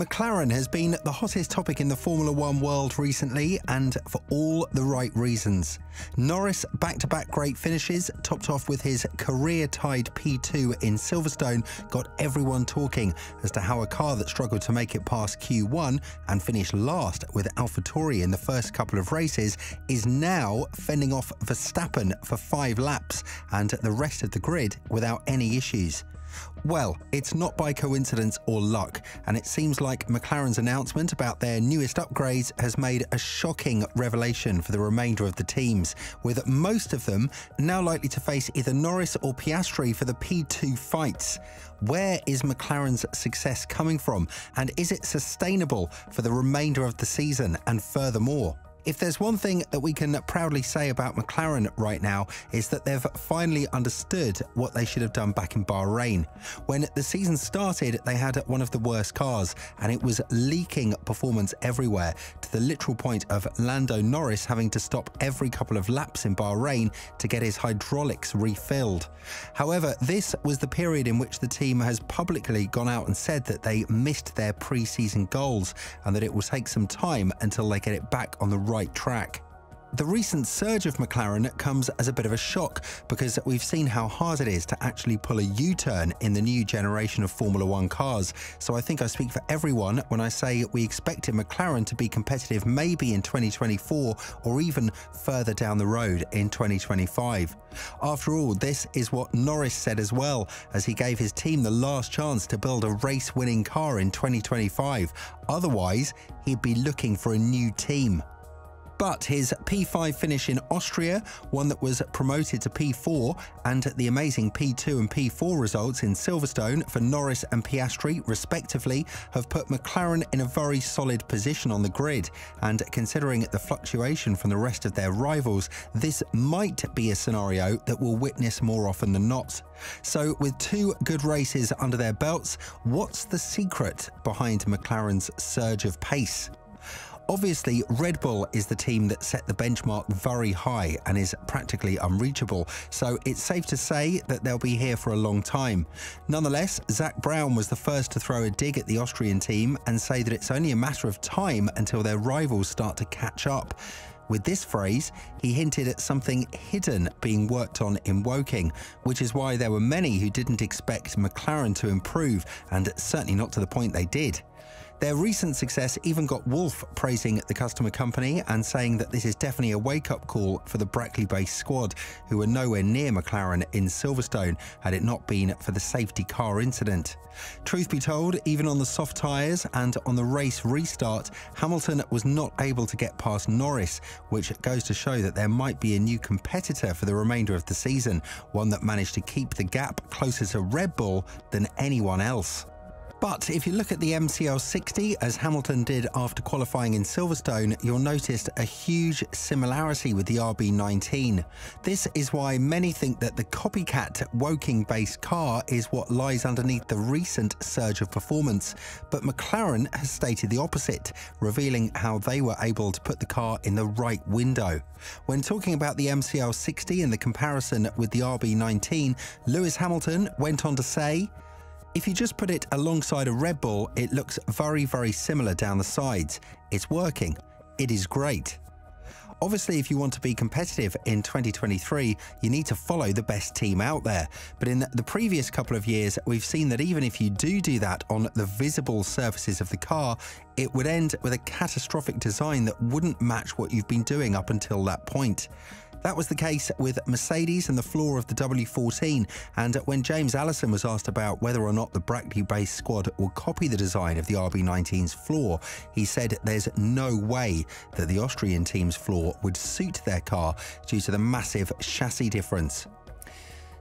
McLaren has been the hottest topic in the Formula One world recently, and for all the right reasons. Norris back-to-back great finishes, topped off with his career-tied P2 in Silverstone, got everyone talking as to how a car that struggled to make it past Q1 and finished last with Alpha Tauri in the first couple of races is now fending off Verstappen for 5 laps and the rest of the grid without any issues. Well, it's not by coincidence or luck, and it seems like McLaren's announcement about their newest upgrades has made a shocking revelation for the remainder of the teams, with most of them now likely to face either Norris or Piastri for the P2 fights. Where is McLaren's success coming from, and is it sustainable for the remainder of the season and furthermore? If there's one thing that we can proudly say about McLaren right now, is that they've finally understood what they should have done back in Bahrain. When the season started, they had one of the worst cars, and it was leaking performance everywhere, to the literal point of Lando Norris having to stop every couple of laps in Bahrain to get his hydraulics refilled. However, this was the period in which the team has publicly gone out and said that they missed their pre-season goals, and that it will take some time until they get it back on the right track. The recent surge of McLaren comes as a bit of a shock, because we've seen how hard it is to actually pull a U-turn in the new generation of Formula One cars. So I think I speak for everyone when I say we expected McLaren to be competitive maybe in 2024 or even further down the road in 2025. After all, this is what Norris said as well, as he gave his team the last chance to build a race-winning car in 2025. Otherwise, he'd be looking for a new team. But his P5 finish in Austria, one that was promoted to P4, and the amazing P2 and P4 results in Silverstone for Norris and Piastri respectively, have put McLaren in a very solid position on the grid, and considering the fluctuation from the rest of their rivals, this might be a scenario that we'll witness more often than not. So with 2 good races under their belts, what's the secret behind McLaren's surge of pace? Obviously, Red Bull is the team that set the benchmark very high and is practically unreachable, so it's safe to say that they'll be here for a long time. Nonetheless, Zak Brown was the first to throw a dig at the Austrian team and say that it's only a matter of time until their rivals start to catch up. With this phrase, he hinted at something hidden being worked on in Woking, which is why there were many who didn't expect McLaren to improve, and certainly not to the point they did. Their recent success even got Wolff praising the customer company and saying that this is definitely a wake-up call for the Brackley-based squad, who were nowhere near McLaren in Silverstone had it not been for the safety car incident. Truth be told, even on the soft tyres and on the race restart, Hamilton was not able to get past Norris, which goes to show that there might be a new competitor for the remainder of the season, one that managed to keep the gap closer to Red Bull than anyone else. But if you look at the MCL60, as Hamilton did after qualifying in Silverstone, you'll notice a huge similarity with the RB19. This is why many think that the copycat Woking-based car is what lies underneath the recent surge of performance. But McLaren has stated the opposite, revealing how they were able to put the car in the right window. When talking about the MCL60 and the comparison with the RB19, Lewis Hamilton went on to say, "If you just put it alongside a Red Bull, it looks very, very similar down the sides. It's working. It is great." Obviously, if you want to be competitive in 2023, you need to follow the best team out there. But in the previous couple of years, we've seen that even if you do that on the visible surfaces of the car, it would end with a catastrophic design that wouldn't match what you've been doing up until that point. That was the case with Mercedes and the floor of the W14, and when James Allison was asked about whether or not the Brackley-based squad will copy the design of the RB19's floor, he said there's no way that the Austrian team's floor would suit their car due to the massive chassis difference.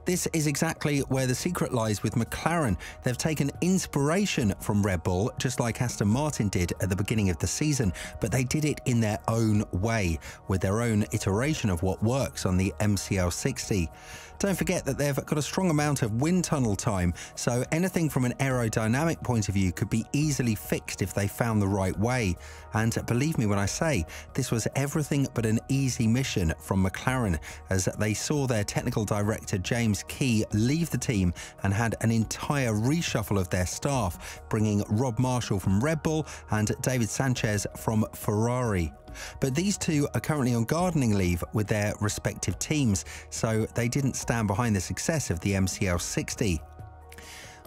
This is exactly where the secret lies with McLaren. They've taken inspiration from Red Bull, just like Aston Martin did at the beginning of the season, but they did it in their own way, with their own iteration of what works on the MCL60. Don't forget that they've got a strong amount of wind tunnel time, so anything from an aerodynamic point of view could be easily fixed if they found the right way. And believe me when I say, this was everything but an easy mission from McLaren, as they saw their technical director James James Key leave the team and had an entire reshuffle of their staff, bringing Rob Marshall from Red Bull and David Sanchez from Ferrari. But these two are currently on gardening leave with their respective teams, so they didn't stand behind the success of the MCL 60.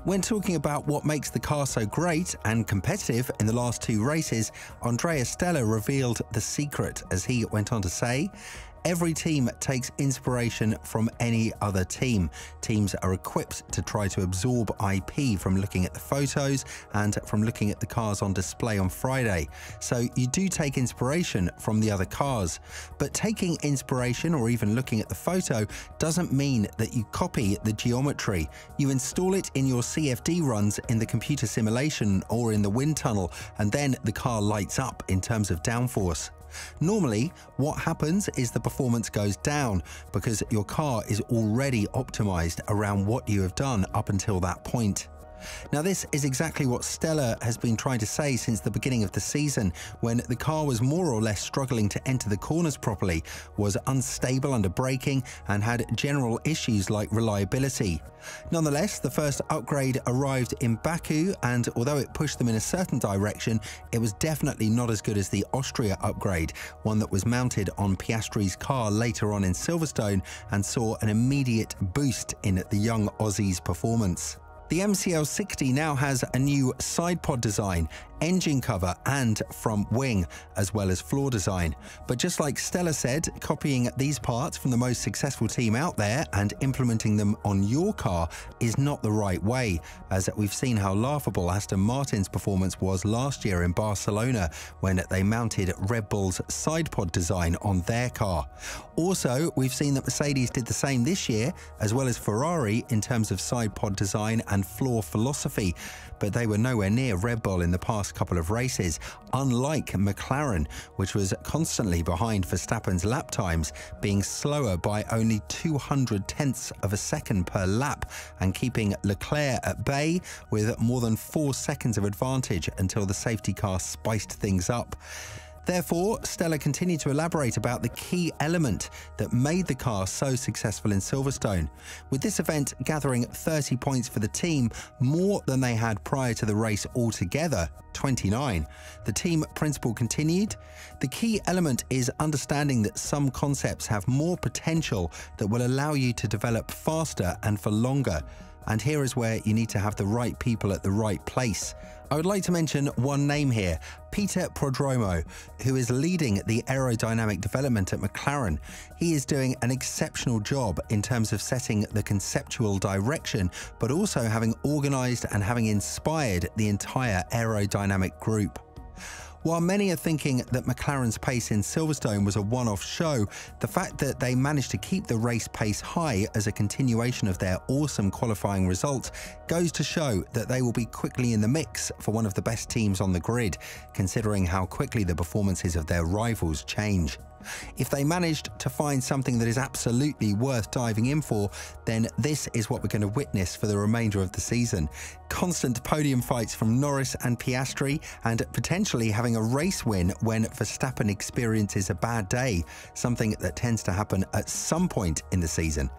When talking about what makes the car so great and competitive in the last two races, Andrea Stella revealed the secret as he went on to say, "Every team takes inspiration from any other team. Teams are equipped to try to absorb IP from looking at the photos and from looking at the cars on display on Friday. So you do take inspiration from the other cars. But taking inspiration or even looking at the photo doesn't mean that you copy the geometry. You install it in your CFD runs in the computer simulation or in the wind tunnel, and then the car lights up in terms of downforce. Normally, what happens is the performance goes down because your car is already optimized around what you have done up until that point." Now, this is exactly what Stella has been trying to say since the beginning of the season, when the car was more or less struggling to enter the corners properly, was unstable under braking, and had general issues like reliability. Nonetheless, the first upgrade arrived in Baku, and although it pushed them in a certain direction, it was definitely not as good as the Austria upgrade, one that was mounted on Piastri's car later on in Silverstone and saw an immediate boost in the young Aussie's performance. The MCL 60 now has a new side pod design, engine cover and front wing, as well as floor design. But just like Stella said, copying these parts from the most successful team out there and implementing them on your car is not the right way, as we've seen how laughable Aston Martin's performance was last year in Barcelona when they mounted Red Bull's side pod design on their car. Also, we've seen that Mercedes did the same this year, as well as Ferrari in terms of side pod design and floor philosophy, but they were nowhere near Red Bull in the past couple of races, unlike McLaren, which was constantly behind Verstappen's lap times, being slower by only 0.02 of a second per lap and keeping Leclerc at bay with more than 4 seconds of advantage until the safety car spiced things up. Therefore, Stella continued to elaborate about the key element that made the car so successful in Silverstone, with this event gathering 30 points for the team, more than they had prior to the race altogether, 29. The team principal continued, "The key element is understanding that some concepts have more potential that will allow you to develop faster and for longer. And here is where you need to have the right people at the right place." I would like to mention one name here, Peter Prodromou, who is leading the aerodynamic development at McLaren. He is doing an exceptional job in terms of setting the conceptual direction, but also having organised and having inspired the entire aerodynamic group. While many are thinking that McLaren's pace in Silverstone was a one-off show, the fact that they managed to keep the race pace high as a continuation of their awesome qualifying results goes to show that they will be quickly in the mix for one of the best teams on the grid, considering how quickly the performances of their rivals change. If they managed to find something that is absolutely worth diving in for, then this is what we're going to witness for the remainder of the season. Constant podium fights from Norris and Piastri, and potentially having a race win when Verstappen experiences a bad day, something that tends to happen at some point in the season.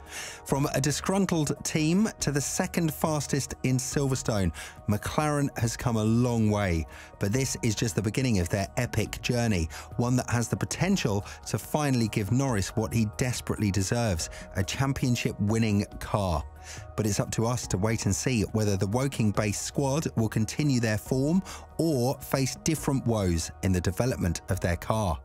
From a disgruntled team to the second fastest in Silverstone, McLaren has come a long way, but this is just the beginning of their epic journey, one that has the potential to finally give Norris what he desperately deserves, a championship-winning car. But it's up to us to wait and see whether the Woking-based squad will continue their form or face different woes in the development of their car.